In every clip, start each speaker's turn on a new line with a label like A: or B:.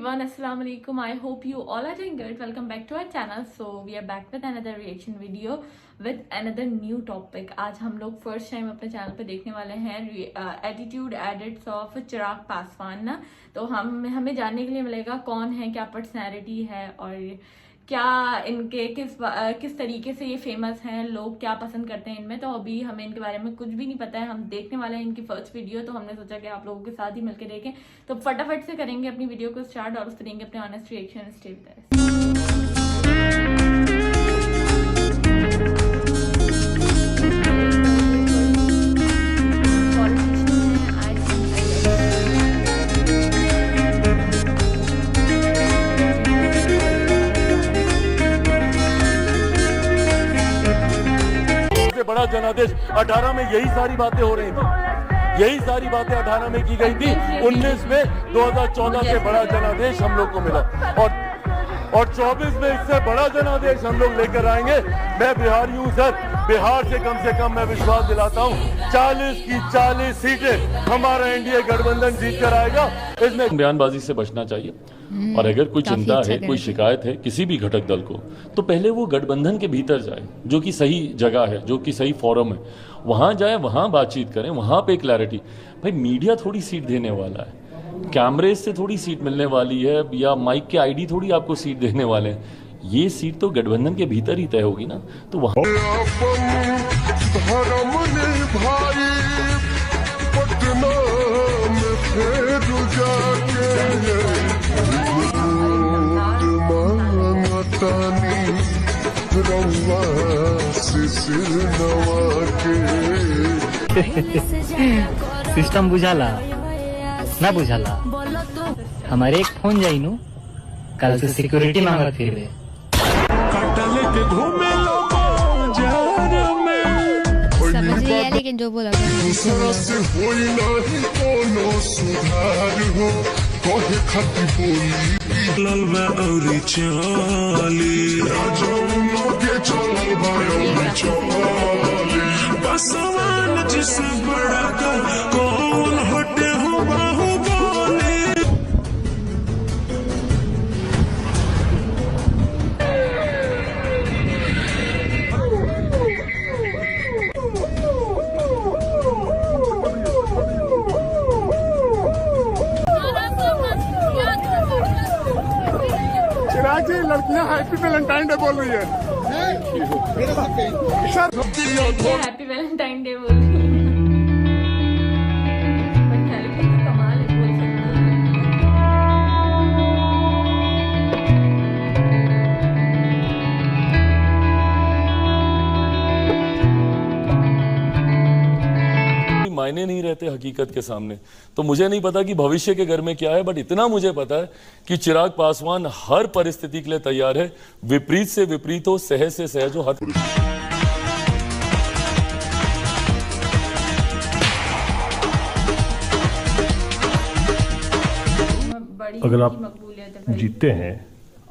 A: everyone, Assalamu alaikum. I hope you all are doing good. Welcome back to our channel. So we are back with another reaction video with another new topic. आज हम लोग first time अपने channel पे देखने वाले हैं attitude edits of Chirag Paswan ना। तो हमें जानने के लिए मिलेगा कौन है, क्या पर्सनैलिटी है और क्या इनके किस तरीके से ये फेमस हैं, लोग क्या पसंद करते हैं इनमें। तो अभी हमें इनके बारे में कुछ भी नहीं पता है, हम देखने वाले हैं इनकी फर्स्ट वीडियो। तो हमने सोचा कि आप लोगों के साथ ही मिलकर देखें। तो फटाफट से करेंगे अपनी वीडियो को स्टार्ट और उस पर देंगे अपने honest reaction. Stay with us.
B: बड़ा जनादेश 18 में यही सारी बातें हो रही थी, यही सारी बातें 18 में की गई थी। 19 में 2014 से बड़ा जनादेश हम लोग को मिला और 24 में इससे बड़ा जनादेश हम लोग लेकर आएंगे। मैं बिहारी हूँ सर, बिहार से कम मैं विश्वास दिलाता हूँ 40 की 40 सीटें हमारा एनडीए गठबंधन जीत कर आएगा। इसमें बयानबाजी से बचना चाहिए और अगर कोई चिंता है, कोई शिकायत है किसी भी घटक दल को, तो पहले वो गठबंधन के भीतर जाए, जो कि सही जगह है, जो कि सही फोरम है, वहां जाए, वहां बातचीत करें, वहां पे क्लैरिटी। भाई मीडिया थोड़ी सीट देने वाला है, कैमरे से थोड़ी सीट मिलने वाली है या माइक के आईडी थोड़ी आपको सीट देने वाले हैं। ये सीट तो गठबंधन के भीतर ही तय होगी ना। तो वहां
C: सिस्टम बुझाला ना बुझाला हमारे एक फोन जाइनु कल से सिक्योरिटी मांगा फिर
D: समझिए, लेकिन जो बोला
E: जिसे बड़ा कर कौन हटे हो बाहुबली।
F: चिराग जी, लड़कियां हैप्पी वैलेंटाइन डे बोल रही है।
A: हैप्पी वैलेंटाइन डे बोल रही है। पर्सनैलिटी तो कमाल है, बोल सकती
B: है। मायने नहीं रहते हकीकत के सामने। तो मुझे नहीं पता कि भविष्य के घर में क्या है, बट इतना मुझे पता है कि चिराग पासवान हर परिस्थिति के लिए तैयार है। विपरीत से विपरीत हो, सहज से सहज हो, हर
F: अगर आप जीतते हैं,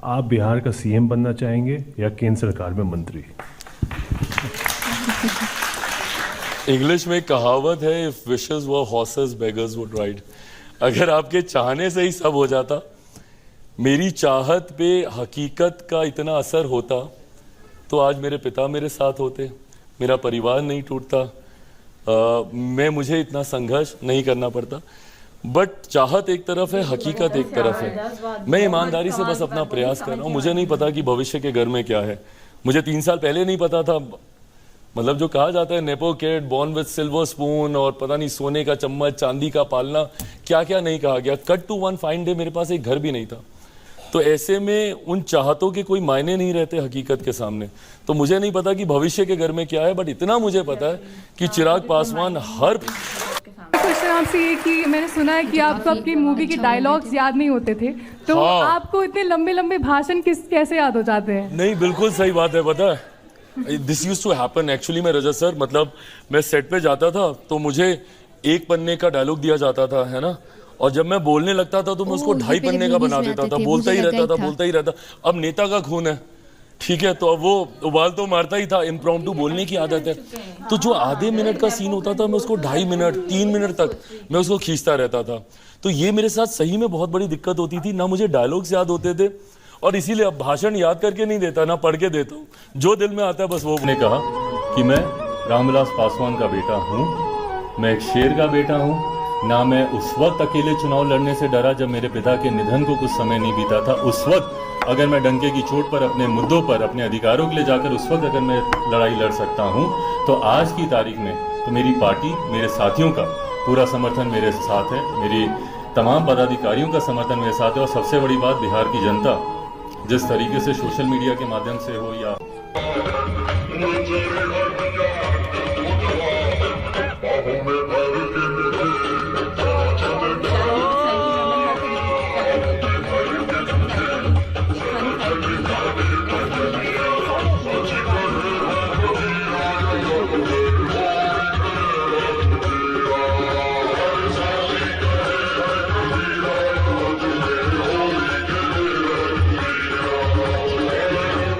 F: आप बिहार का सीएम बनना चाहेंगे या केंद्र सरकार में मंत्री?
B: इंग्लिश में एक कहावत है, if wishes were horses beggars would ride. अगर आपके चाहने से ही सब हो जाता, मेरी चाहत पे हकीकत का इतना असर होता, तो आज मेरे पिता मेरे साथ होते, मेरा परिवार नहीं टूटता, मुझे इतना संघर्ष नहीं करना पड़ता। बट चाहत एक तरफ है, हकीकत एक तरफ है। मैं ईमानदारी से बस अपना प्रयास कर रहा हूँ। मुझे नहीं पता कि भविष्य के घर में क्या है। मुझे 3 साल पहले नहीं पता था, मतलब जो कहा जाता है nepo kid born with silver spoon और पता नहीं सोने का चम्मच, चांदी का पालना, क्या क्या नहीं कहा गया। Cut to one fine day मेरे पास एक घर भी नहीं था। तो ऐसे में उन चाहतों के कोई मायने नहीं रहते हकीकत के सामने। तो मुझे नहीं पता कि भविष्य के घर में क्या है, बट इतना मुझे पता है कि चिराग पासवान हर
G: क्वेश्चन आपसे ये कि मैंने सुना है कि आपको अपनी मूवी के डायलॉग्स याद नहीं होते थे, तो आपको इतने लंबे लंबे भाषण कैसे याद हो जाते हैं?
B: नहीं, बिल्कुल सही बात है। पता है this used to happen actually. मैं रजत सर, मतलब मैं सेट पे जाता था तो मुझे 1 पन्ने का डायलॉग दिया जाता था, है ना, और जब मैं बोलने लगता था तो मैं उसको 2.5 पन्ने का बना देता था, बोलता ही रहता था। अब नेता का खून ठीक है, तो अब वो उबाल तो मारता ही था, इम्प्रॉम्प्टू बोलने की आदत है, तो जो आधे मिनट का सीन होता था मैं उसको 2.5 मिनट 3 मिनट तक मैं उसको खींचता रहता था। तो ये मेरे साथ सही में बहुत बड़ी दिक्कत होती थी, ना मुझे डायलॉग्स याद होते थे, और इसीलिए अब भाषण याद करके नहीं देता, ना पढ़ के देता हूँ, जो दिल में आता है बस वो। ने कहा कि मैं रामविलास पासवान का बेटा हूँ, मैं एक शेर का बेटा हूँ, ना मैं उस वक्त अकेले चुनाव लड़ने से डरा जब मेरे पिता के निधन को कुछ समय नहीं बीता था। उस वक्त अगर मैं डंके की चोट पर अपने मुद्दों पर अपने अधिकारों के लिए जाकर उस वक्त अगर मैं लड़ाई लड़ सकता हूँ, तो आज की तारीख में तो मेरी पार्टी, मेरे साथियों का पूरा समर्थन मेरे साथ है, मेरी तमाम पदाधिकारियों का समर्थन मेरे साथ है, और सबसे बड़ी बात बिहार की जनता जिस तरीके से सोशल मीडिया के माध्यम से हो या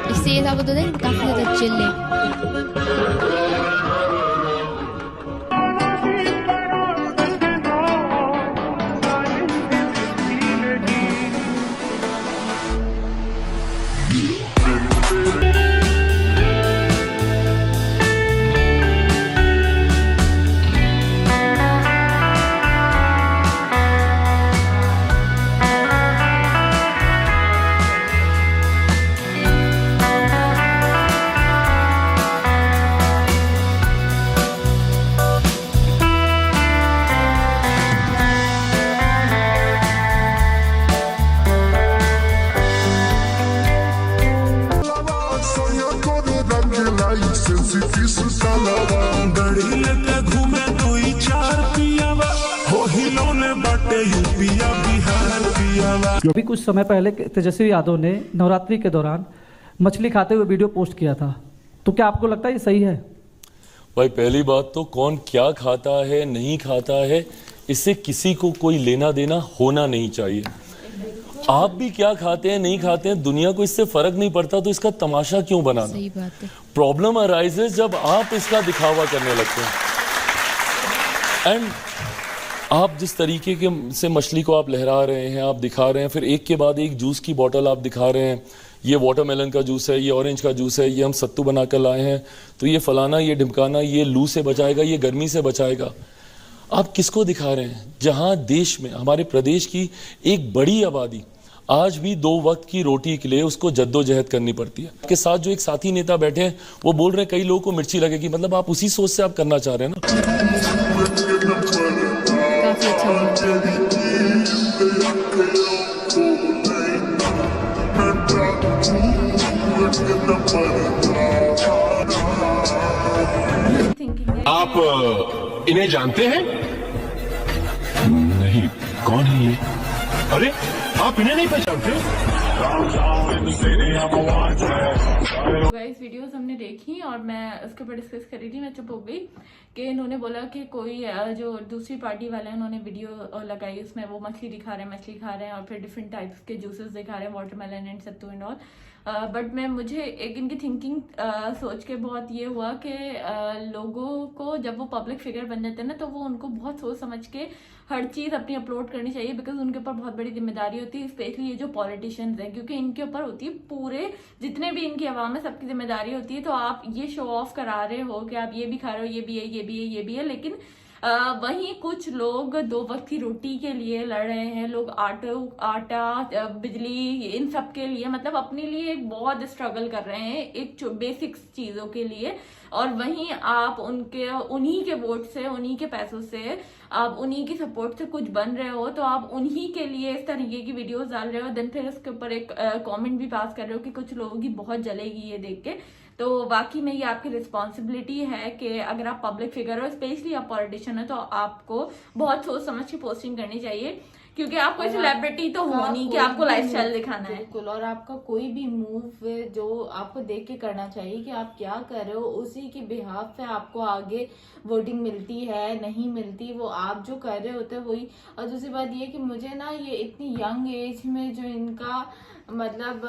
D: इससे ये साबित होता है कि काफी ज्यादा चिल है।
E: गड़ी लेके घूमे 2-4 पियावा हो हिलौने बाटे यूपिया बिहार पियावा।
H: अभी कुछ समय पहले तेजस्वी यादव ने नवरात्रि के दौरान मछली खाते हुए वीडियो पोस्ट किया था, तो क्या आपको लगता है ये सही है?
B: भाई पहली बात तो कौन क्या खाता है नहीं खाता है इससे किसी को कोई लेना देना होना नहीं चाहिए। आप भी क्या खाते हैं नहीं खाते हैं दुनिया को इससे फर्क नहीं पड़ता, तो इसका तमाशा क्यों बनाना?
D: सही बात है।
B: प्रॉब्लम अराइजेस जब आप इसका दिखावा करने लगते हैं। एंड आप जिस तरीके के से मछली को आप लहरा रहे हैं, आप दिखा रहे हैं, फिर एक के बाद एक जूस की बोतल आप दिखा रहे हैं, ये वाटरमेलन का जूस है, ये ऑरेंज का जूस है, ये हम सत्तू बना कर लाए हैं, तो ये फलाना, ये ढिमकाना, ये लू से बचाएगा, ये गर्मी से बचाएगा। आप किसको दिखा रहे हैं? जहां देश में हमारे प्रदेश की एक बड़ी आबादी आज भी 2 वक्त की रोटी के लिए उसको जद्दोजहद करनी पड़ती है। आपके साथ जो एक साथी नेता बैठे हैं वो बोल रहे हैं कई लोगों को मिर्ची लगेगी, मतलब आप उसी सोच से आप करना चाह रहे हैं ना।
D: काफी अच्छा
E: आप इन्हें जानते हैं? नहीं, कौन है ये? अरे आप इन्हें नहीं पहचानते?
A: गाइस वीडियोस हमने देखी और मैं उसके ऊपर डिस्कस कर रही थी, मैं चुप हो गई कि इन्होंने बोला कि कोई जो दूसरी पार्टी वाले हैं उन्होंने वीडियो लगाई, उसमें वो मछली दिखा रहे हैं और फिर डिफरेंट टाइप्स के जूसेस दिखा रहे हैं, watermelon and sattu and all. But मैं मुझे एक इनकी थिंकिंग सोच के बहुत ये हुआ कि लोगों को जब वो पब्लिक फिगर बन जाते हैं ना, तो वो उनको बहुत सोच समझ के हर चीज़ अपनी अपलोड करनी चाहिए, बिकॉज उनके ऊपर बहुत बड़ी जिम्मेदारी होती है, स्पेशली ये जो पॉलिटिशियंस हैं, क्योंकि इनके ऊपर होती है पूरे जितने भी इनकी आवाम है सबकी जिम्मेदारी होती है। तो आप ये शो ऑफ करा रहे हो कि आप ये भी खा रहे हो, ये भी है, ये भी है, ये भी है, लेकिन वहीं कुछ लोग 2 वक्त की रोटी के लिए लड़ रहे हैं, लोग आटा बिजली इन सब के लिए, मतलब अपने लिए एक बहुत स्ट्रगल कर रहे हैं एक बेसिक चीजों के लिए, और वहीं आप उन्हीं के वोट से, उन्हीं के पैसों से, आप उन्हीं की सपोर्ट से कुछ बन रहे हो, तो आप उन्हीं के लिए इस तरीके की वीडियोस डाल रहे हो, देन फिर उसके ऊपर एक कमेंट भी पास कर रहे हो कि कुछ लोगों की बहुत जलेगी ये देख के। तो वाकई में ये आपकी रिस्पॉन्सिबिलिटी है कि अगर आप पब्लिक फिगर हो, स्पेशली आप पॉलिटिशियन हो, तो आपको बहुत सोच समझ के पोस्टिंग करनी चाहिए, क्योंकि आप कोई सेलिब्रिटी तो हो नहीं कि आपको लाइफस्टाइल दिखाना है।
I: बिल्कुल, और आपका कोई भी मूव जो आपको देख के करना चाहिए कि आप क्या कर रहे हो, उसी की बिहाफ पे आपको आगे वोटिंग मिलती है नहीं मिलती, वो आप जो कर रहे होते हैं वही। और दूसरी बात ये कि मुझे ना ये इतनी यंग एज में जो इनका मतलब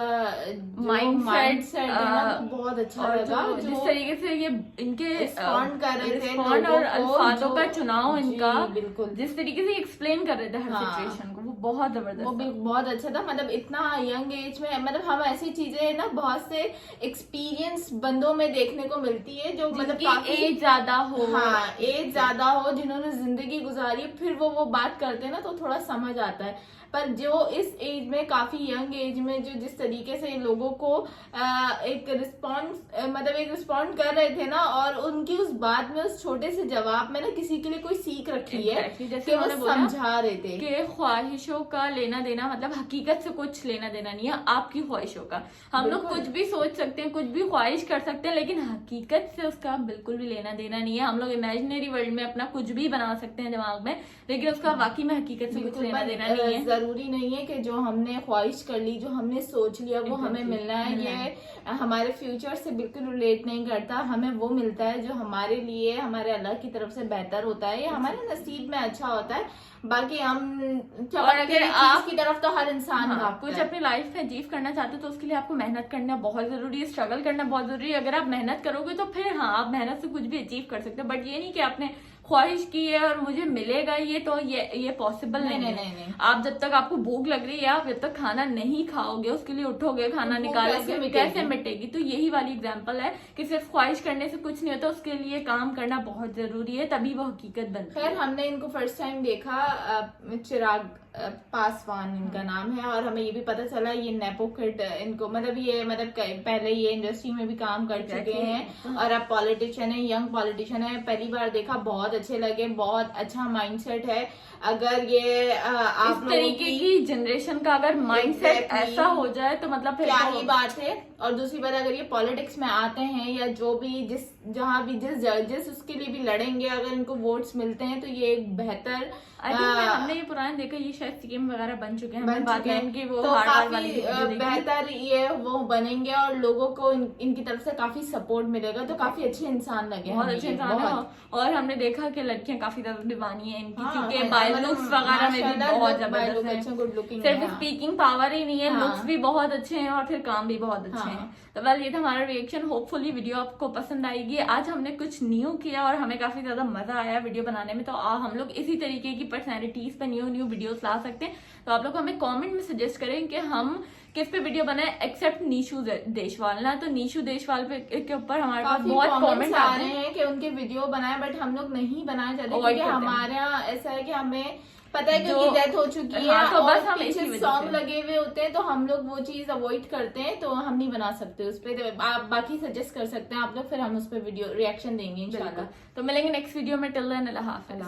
A: Mindset,
I: है ना, वो बहुत अच्छा
A: और
I: लगा।
A: जिस तरीके से ये इनके
I: रिस्पॉन्ड कर रहे थे
A: रिस्पॉन्ड और अल्फाजों का चुनाव
I: जी,
A: इनका,
I: बिल्कुल
A: जिस तरीके से एक्सप्लेन कर रहे थे हर
I: हाँ।
A: सिचुएशन को, वो बहुत
I: वो
A: जबरदस्त
I: भी
A: था।
I: बहुत अच्छा था। मतलब इतना यंग एज में, मतलब हम ऐसी चीजें ना बहुत से एक्सपीरियंस बंदों में देखने को मिलती है जो मतलब काफी
A: एज ज्यादा हो,
I: हाँ एज ज्यादा हो, जिन्होंने जिंदगी गुजारी, फिर वो बात करते हैं ना तो थोड़ा समझ आता है। पर जो इस एज में, काफी यंग एज में, जो जिस तरीके से लोगों को एक रिस्पॉन्ड कर रहे थे ना, और उनकी उस बात में, उस छोटे से जवाब में ना किसी के लिए कोई सीख रखी है
A: जैसे
I: कि वो
A: उन्होंने बोला
I: समझा रहे थे
A: कि ख्वाहिशों का लेना देना, मतलब हकीकत से कुछ लेना देना नहीं है आपकी ख्वाहिशों का। हम लोग कुछ भी सोच सकते हैं, कुछ भी ख्वाहिश कर सकते हैं, लेकिन हकीकत से उसका बिल्कुल भी लेना देना नहीं है। हम लोग इमेजिनरी वर्ल्ड में अपना कुछ भी बना सकते हैं दिमाग में, लेकिन उसका वाकई में हकीकत से कुछ लेना देना नहीं है।
I: जरूरी नहीं है कि जो हमने ख्वाहिश कर ली, जो हमने सोच लिया, वो हमें मिलना है। ये हमारे फ्यूचर से बिल्कुल रिलेट नहीं करता। हमें वो मिलता है जो हमारे लिए, हमारे अल्लाह की तरफ से बेहतर होता है, या हमारे नसीब में अच्छा होता है। बाकी हम
A: और अगर आप
I: की तरफ तो हर इंसान भागता
A: कुछ
I: है।
A: अपनी लाइफ में अचीव करना चाहते हो तो उसके लिए आपको मेहनत करना बहुत जरूरी है, स्ट्रगल करना बहुत जरूरी है। अगर आप मेहनत करोगे तो फिर हाँ, आप मेहनत से कुछ भी अचीव कर सकते हो। बट ये नहीं कि आपने ख्वाहिश की है और मुझे मिलेगा ये, तो ये पॉसिबल नहीं है।
I: नहीं।
A: आप जब तक आपको भूख लग रही है, आप जब तक खाना नहीं खाओगे, उसके लिए उठोगे, खाना निकालोगे, कैसे मिटेगी? तो यही वाली एग्जांपल है कि सिर्फ ख्वाहिश करने से कुछ नहीं होता, उसके लिए काम करना बहुत जरूरी है, तभी वो हकीकत बनती है।
I: खैर, हमने इनको फर्स्ट टाइम देखा, चिराग पासवान इनका नाम है, और हमें ये भी पता चला ये नेपो किड इनको, मतलब पहले ये इंडस्ट्री में भी काम कर चुके हैं और अब पॉलिटिशियन है, यंग पॉलिटिशियन है। पहली बार देखा, बहुत अच्छे लगे, बहुत अच्छा माइंडसेट है। अगर ये आप
A: इस तरीके की जनरेशन का अगर माइंडसेट ऐसा हो जाए तो मतलब फिर
I: क्या
A: तो
I: ही बात है। और दूसरी बात, अगर ये पॉलिटिक्स में आते हैं या जो भी जिस उसके लिए भी लड़ेंगे, अगर इनको वोट्स मिलते हैं तो ये एक बेहतर,
A: हमने ये पुराने देखा, ये शायद सीएम वगैरह बन चुके हैं,
I: बन चुके हैं,
A: इनकी वो
I: तो
A: हार वाली
I: काफी
A: वीडियो देखी।
I: बेहतर ये वो बनेंगे और लोगों को इनकी तरफ से काफी सपोर्ट मिलेगा। तो काफी अच्छे इंसान लगे,
A: बहुत अच्छे इंसान है। और हमने देखा कि लड़कियां काफी ज्यादा दीवानी है इनकी, क्योंकि बाय लुक्स वगैरह में भी बहुत जबरदस्त है।
I: गुड लुकिंग,
A: सिर्फ स्पीकिंग पावर ही नहीं है, लुक्स भी बहुत अच्छे हैं और फिर काम भी बहुत अच्छे हैं। तो वेल, ये था हमारा रिएक्शन। होपफुली वीडियो आपको पसंद आएगी। आज हमने कुछ न्यू किया और हमें काफी ज्यादा मजा आया वीडियो बनाने में। तो हम लोग इसी तरीके की पर्सनैलिटीज पे न्यू वीडियोस ला सकते हैं। तो आप लोग हमें कमेंट में सजेस्ट करें कि हम किस पे वीडियो बनाए, एक्सेप्ट नीशू देशवाल ना। तो नीशू देशवाल के ऊपर हमारे पास बहुत कमेंट
I: आ रहे हैं कि उनके वीडियो बनाए, बट हम लोग नहीं बनाए चाहते क्योंकि हमारे यहाँ ऐसा है कि हमें पता है कि उनकी डेथ हो चुकी है,
A: तो बस हम
I: पीछे सॉन्ग लगे हुए होते हैं, तो हम लोग वो चीज अवॉइड करते हैं, तो हम नहीं बना सकते उस पे। तो आप बाकी सजेस्ट कर सकते हैं आप लोग, फिर हम उस पर वीडियो रिएक्शन देंगे इंशाल्लाह।
A: तो मिलेंगे नेक्स्ट वीडियो में। टिल देन अल्लाह हाफिज़।